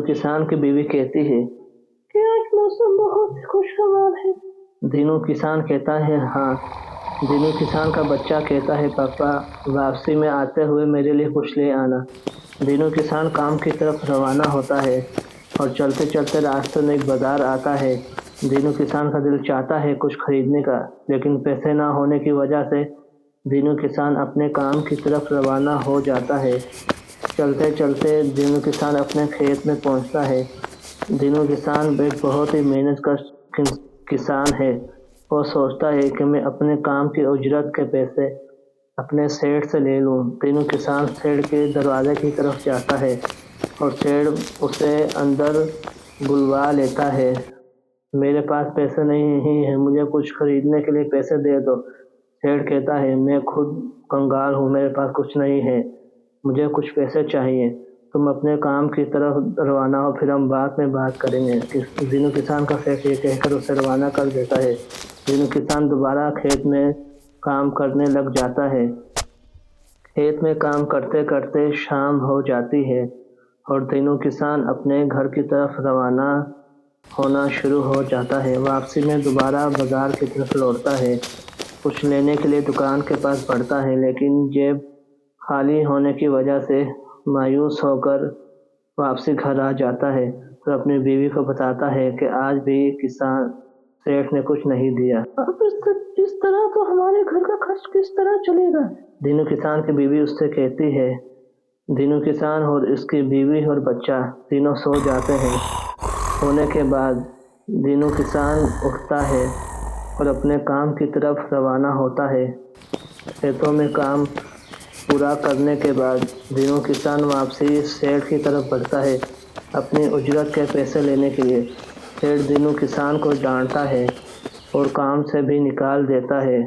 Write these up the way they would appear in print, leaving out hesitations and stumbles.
दीनू किसान की बीवी कहती है कि आज मौसम बहुत खुशगवार है। दीनू किसान कहता है हाँ। दीनू किसान का बच्चा कहता है पापा, वापसी में आते हुए मेरे लिए कुछ ले आना। दीनू किसान काम की तरफ रवाना होता है और चलते चलते रास्ते में एक बाजार आता है। दीनू किसान का दिल चाहता है कुछ खरीदने का, लेकिन पैसे ना होने की वजह से दीनू किसान अपने काम की तरफ रवाना हो जाता है। चलते चलते दीनू किसान अपने खेत में पहुंचता है। दीनू किसान एक बहुत ही मेहनत का किसान है। वो सोचता है कि मैं अपने काम की उजरत के पैसे अपने सेठ से ले लूं। दीनू किसान सेठ के दरवाजे की तरफ जाता है और सेठ उसे अंदर बुलवा लेता है। मेरे पास पैसे नहीं है, मुझे कुछ खरीदने के लिए पैसे दे दो। सेठ कहता है मैं खुद कंगाल हूँ, मेरे पास कुछ नहीं है, मुझे कुछ पैसे चाहिए। तुम अपने काम की तरफ रवाना हो, फिर हम बाद में बात करेंगे। दीनू किसान का सेठ ये कहकर उसे रवाना कर देता है। दीनू किसान दोबारा खेत में काम करने लग जाता है। खेत में काम करते करते शाम हो जाती है और दीनू किसान अपने घर की तरफ रवाना होना शुरू हो जाता है। वापसी में दोबारा बाजार की तरफ लौटता है। कुछ लेने के लिए दुकान के पास बढ़ता है, लेकिन जेब खाली होने की वजह से मायूस होकर वापसी घर आ जाता है और अपनी बीवी को बताता है कि आज भी किसान सेठ ने कुछ नहीं दिया। अब इस तरह तो हमारे घर का खर्च किस तरह चलेगा? दीनू किसान की बीवी उससे कहती है। दीनू किसान और उसकी बीवी और बच्चा तीनों सो जाते हैं। सोने के बाद दीनू किसान उठता है और अपने काम की तरफ रवाना होता है। खेतों में काम पूरा करने के बाद दीनू किसान वापसी सेठ की तरफ बढ़ता है अपनी उजरत के पैसे लेने के लिए। सेठ दीनू किसान को डांटता है और काम से भी निकाल देता है।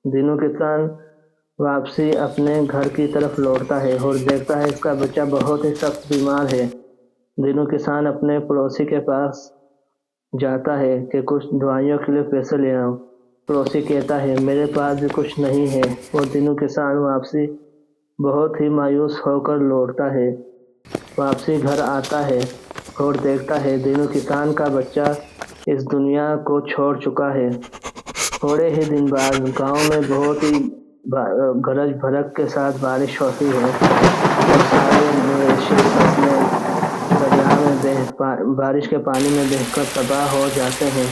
दीनू किसान वापसी अपने घर की तरफ लौटता है और देखता है इसका बच्चा बहुत ही सख्त बीमार है। दीनू किसान अपने पड़ोसी के पास जाता है कि कुछ दवाइयों के लिए पैसे ले आओ। पड़ोसी कहता है मेरे पास भी कुछ नहीं है और दीनू किसान वापसी बहुत ही मायूस होकर लौटता है। वापसी घर आता है और देखता है दीनू किसान का बच्चा इस दुनिया को छोड़ चुका है। थोड़े ही दिन बाद गांव में बहुत ही गरज भड़क के साथ बारिश होती है और सारे मवेशी फसलें दरिया में बारिश के पानी में बहकर तबाह हो जाते हैं।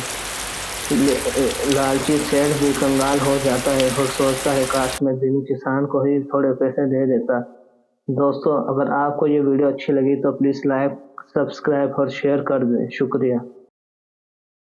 लालची सेठ भी कंगाल हो जाता है और सोचता है काश मैं दीनू किसान को ही थोड़े पैसे दे देता। दोस्तों, अगर आपको ये वीडियो अच्छी लगी तो प्लीज़ लाइक, सब्सक्राइब और शेयर कर दें। शुक्रिया।